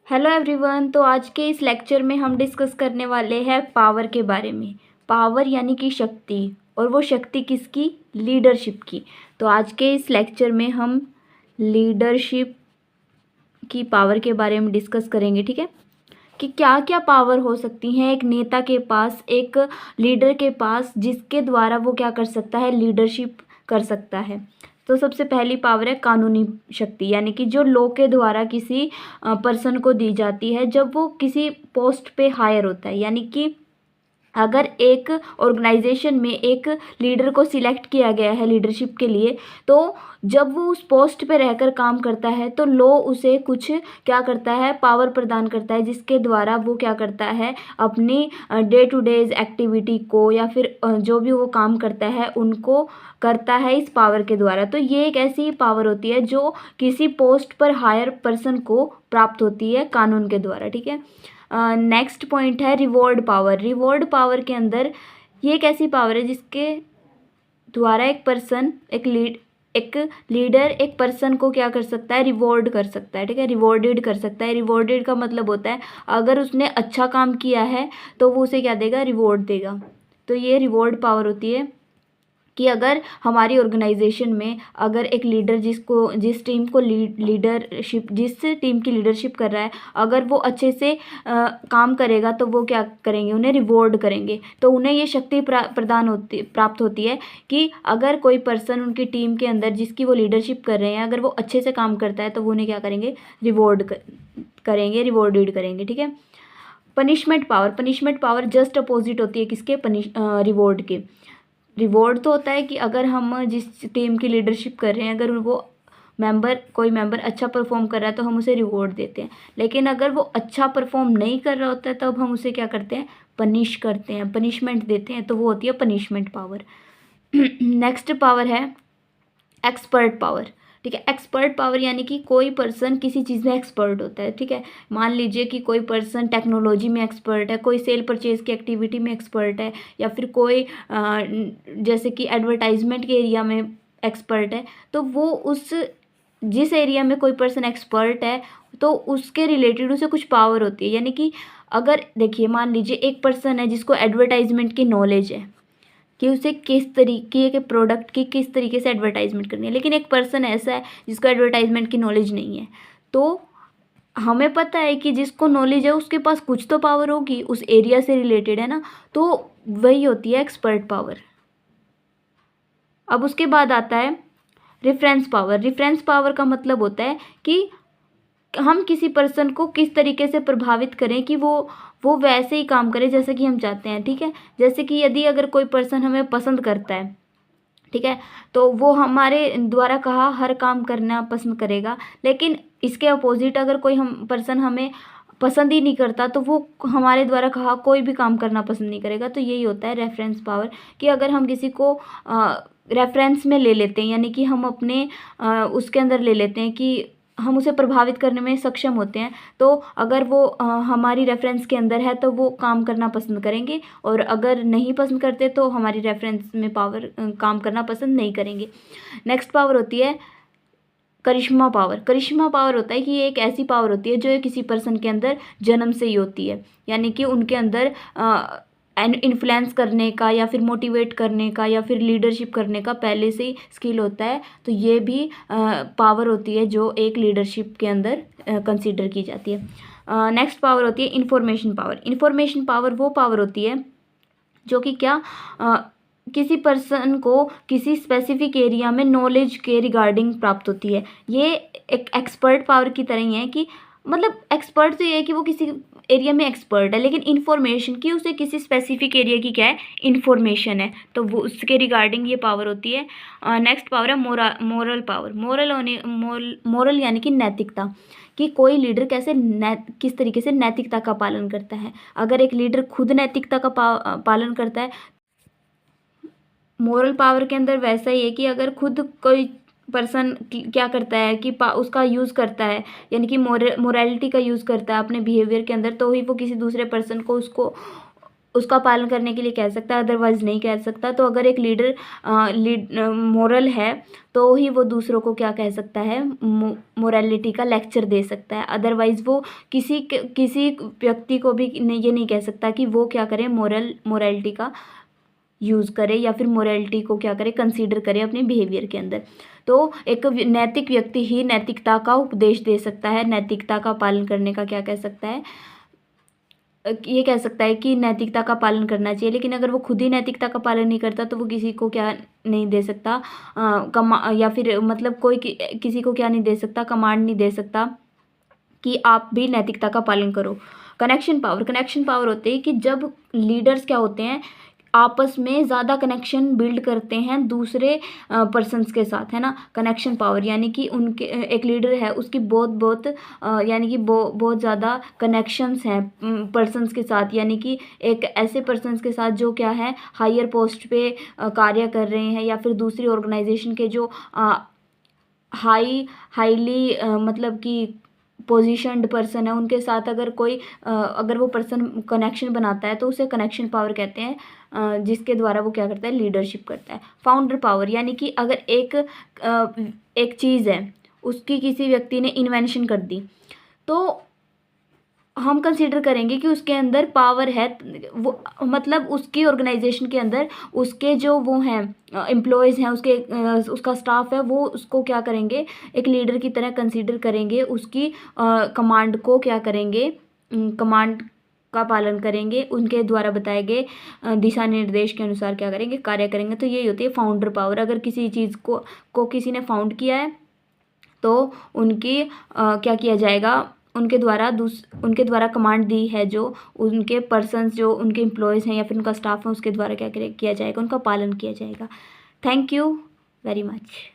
Hello everyone. तो आज के इस लेक्चर में हम डिस्कस करने वाले हैं पावर के बारे में। पावर यानी कि शक्ति, और वो शक्ति किसकी? लीडरशिप की। तो आज के इस लेक्चर में हम लीडरशिप की पावर के बारे में डिस्कस करेंगे, ठीक है, कि क्या क्या पावर हो सकती हैं एक नेता के पास, एक लीडर के पास, जिसके द्वारा वो क्या कर सकता है? लीडरशिप कर सकता है। तो सबसे पहली पावर है कानूनी शक्ति, यानी कि जो लॉ के द्वारा किसी पर्सन को दी जाती है जब वो किसी पोस्ट पे हायर होता है। यानी कि अगर एक ऑर्गेनाइजेशन में एक लीडर को सिलेक्ट किया गया है लीडरशिप के लिए, तो जब वो उस पोस्ट पे रहकर काम करता है तो लॉ उसे कुछ क्या करता है? पावर प्रदान करता है, जिसके द्वारा वो क्या करता है? अपनी डे टू डेज एक्टिविटी को या फिर जो भी वो काम करता है उनको करता है इस पावर के द्वारा। तो ये एक ऐसी पावर होती है जो किसी पोस्ट पर हायर पर्सन को प्राप्त होती है कानून के द्वारा, ठीक है। नेक्स्ट पॉइंट है रिवॉर्ड पावर। रिवॉर्ड पावर के अंदर ये एक ऐसी पावर है जिसके द्वारा एक लीडर एक पर्सन को क्या कर सकता है? रिवॉर्ड कर सकता है, ठीक है, रिवॉर्डेड कर सकता है। रिवॉर्डेड का मतलब होता है अगर उसने अच्छा काम किया है तो वो उसे क्या देगा? रिवॉर्ड देगा। तो ये रिवॉर्ड पावर होती है कि अगर हमारी ऑर्गेनाइजेशन में अगर एक लीडर जिस टीम की लीडरशिप कर रहा है, अगर वो अच्छे से काम करेगा तो वो क्या करेंगे? उन्हें रिवॉर्ड करेंगे। तो उन्हें ये शक्ति प्राप्त होती है कि अगर कोई पर्सन उनकी टीम के अंदर जिसकी वो लीडरशिप कर रहे हैं, अगर वो अच्छे से काम करता है तो वो उन्हें क्या करेंगे? रिवॉर्डेड करेंगे, ठीक है। पनिशमेंट पावर जस्ट अपोजिट होती है किसके? रिवॉर्ड के। रिवॉर्ड तो होता है कि अगर हम जिस टीम की लीडरशिप कर रहे हैं, अगर वो कोई मेंबर अच्छा परफॉर्म कर रहा है तो हम उसे रिवॉर्ड देते हैं। लेकिन अगर वो अच्छा परफॉर्म नहीं कर रहा होता है तब हम उसे क्या करते हैं? पनिश करते हैं, पनिशमेंट देते हैं। तो वो होती है पनिशमेंट पावर। नेक्स्ट पावर है एक्सपर्ट पावर, ठीक है। एक्सपर्ट पावर यानी कि कोई पर्सन किसी चीज़ में एक्सपर्ट होता है, ठीक है। मान लीजिए कि कोई पर्सन टेक्नोलॉजी में एक्सपर्ट है, कोई सेल परचेज की एक्टिविटी में एक्सपर्ट है, या फिर कोई जैसे कि एडवर्टाइजमेंट के एरिया में एक्सपर्ट है। तो वो जिस एरिया में कोई पर्सन एक्सपर्ट है तो उसके रिलेटेड उसे कुछ पावर होती है। यानी कि अगर देखिए, मान लीजिए एक पर्सन है जिसको एडवर्टाइजमेंट की नॉलेज है कि उसे किस तरीके के प्रोडक्ट की किस तरीके से एडवर्टाइजमेंट करनी है, लेकिन एक पर्सन ऐसा है जिसको एडवर्टाइजमेंट की नॉलेज नहीं है। तो हमें पता है कि जिसको नॉलेज है उसके पास कुछ तो पावर होगी, उस एरिया से रिलेटेड है ना, तो वही होती है एक्सपर्ट पावर। अब उसके बाद आता है रेफरेंस पावर। रेफरेंस पावर का मतलब होता है कि हम किसी पर्सन को किस तरीके से प्रभावित करें कि वो वैसे ही काम करे जैसे कि हम चाहते हैं, ठीक है। जैसे कि यदि अगर कोई पर्सन हमें पसंद करता है, ठीक है, तो वो हमारे द्वारा कहा हर काम करना पसंद करेगा। लेकिन इसके अपोजिट अगर कोई हम पर्सन हमें पसंद ही नहीं करता तो वो हमारे द्वारा कहा कोई भी काम करना पसंद नहीं करेगा। तो यही होता है रेफरेंस पावर, कि अगर हम किसी को रेफरेंस में ले लेते हैं, यानी कि हम अपने उसके अंदर ले लेते हैं कि हम उसे प्रभावित करने में सक्षम होते हैं, तो अगर वो हमारी रेफरेंस के अंदर है तो वो काम करना पसंद करेंगे, और अगर नहीं पसंद करते तो हमारी रेफरेंस में काम करना पसंद नहीं करेंगे। नेक्स्ट पावर होती है करिश्मा पावर। करिश्मा पावर होता है कि ये एक ऐसी पावर होती है जो किसी पर्सन के अंदर जन्म से ही होती है, यानी कि उनके अंदर इन्फ्लुएंस करने का या फिर मोटिवेट करने का या फिर लीडरशिप करने का पहले से ही स्किल होता है। तो ये भी पावर होती है जो एक लीडरशिप के अंदर कंसीडर की जाती है। नेक्स्ट पावर होती है इंफॉर्मेशन पावर। इंफॉर्मेशन पावर वो पावर होती है जो कि क्या किसी पर्सन को किसी स्पेसिफिक एरिया में नॉलेज के रिगार्डिंग प्राप्त होती है। ये एक एक्सपर्ट पावर की तरह ही है कि मतलब एक्सपर्ट तो ये है कि वो किसी एरिया में एक्सपर्ट है, लेकिन इन्फॉर्मेशन की उसे किसी स्पेसिफिक एरिया की क्या है? इन्फॉर्मेशन है, तो वो उसके रिगार्डिंग ये पावर होती है। नेक्स्ट पावर है मोरल पावर। मोरल यानी कि नैतिकता, कि कोई लीडर किस तरीके से नैतिकता का पालन करता है। अगर एक लीडर खुद नैतिकता का पालन करता है, मोरल पावर के अंदर वैसा ही है कि अगर खुद कोई पर्सन क्या करता है कि उसका यूज़ करता है, यानी कि मोरालिटी का यूज़ करता है अपने बिहेवियर के अंदर, तो ही वो किसी दूसरे पर्सन को उसको उसका पालन करने के लिए कह सकता है, अदरवाइज़ नहीं कह सकता। तो अगर एक लीडर मोरल है तो ही वो दूसरों को क्या कह सकता है, मोरालिटी का लेक्चर दे सकता है। अदरवाइज़ वो किसी व्यक्ति को भी ये नहीं कह सकता कि वो क्या करे, मोरालिटी का यूज़ करे या फिर मोरालिटी को क्या करे, कंसीडर करे अपने बिहेवियर के अंदर। तो एक नैतिक व्यक्ति ही नैतिकता का उपदेश दे सकता है, नैतिकता का पालन करने का क्या कह सकता है, ये कह सकता है कि नैतिकता का पालन करना चाहिए। लेकिन अगर वो खुद ही नैतिकता का पालन नहीं करता तो वो किसी को क्या नहीं दे सकता, या फिर मतलब कोई किसी को क्या नहीं दे सकता, कमांड नहीं दे सकता कि आप भी नैतिकता का पालन करो। कनेक्शन पावर होते हैं कि जब लीडर्स क्या होते हैं, आपस में ज़्यादा कनेक्शन बिल्ड करते हैं दूसरे पर्सन्स के साथ, है ना। कनेक्शन पावर यानी कि उनके एक लीडर है, उसकी बहुत यानी कि बहुत ज़्यादा कनेक्शंस हैं पर्सन्स के साथ, यानी कि एक ऐसे पर्सन्स के साथ जो क्या है, हायर पोस्ट पे कार्य कर रहे हैं, या फिर दूसरी ऑर्गेनाइजेशन के जो हाईली मतलब कि पोजीशन्ड पर्सन है, उनके साथ अगर कोई अगर वो पर्सन कनेक्शन बनाता है तो उसे कनेक्शन पावर कहते हैं, जिसके द्वारा वो क्या करता है, लीडरशिप करता है। फाउंडर पावर यानी कि अगर एक चीज़ है, उसकी किसी व्यक्ति ने इन्वेंशन कर दी, तो हम कंसीडर करेंगे कि उसके अंदर पावर है, वो मतलब उसकी ऑर्गेनाइजेशन के अंदर उसके जो वो हैं एम्प्लॉयज़ हैं, उसका स्टाफ है, वो उसको क्या करेंगे, एक लीडर की तरह कंसीडर करेंगे, उसकी कमांड को क्या करेंगे, कमांड का पालन करेंगे, उनके द्वारा बताए गए दिशा निर्देश के अनुसार क्या करेंगे, कार्य करेंगे। तो यही होती है फाउंडर पावर। अगर किसी चीज़ को किसी ने फाउंड किया है तो उनकी क्या किया जाएगा, उनके द्वारा कमांड दी है, जो उनके पर्सन्स जो उनके एम्प्लॉयज़ हैं या फिर उनका स्टाफ है, उसके द्वारा क्या किया जाएगा, उनका पालन किया जाएगा। Thank you very much.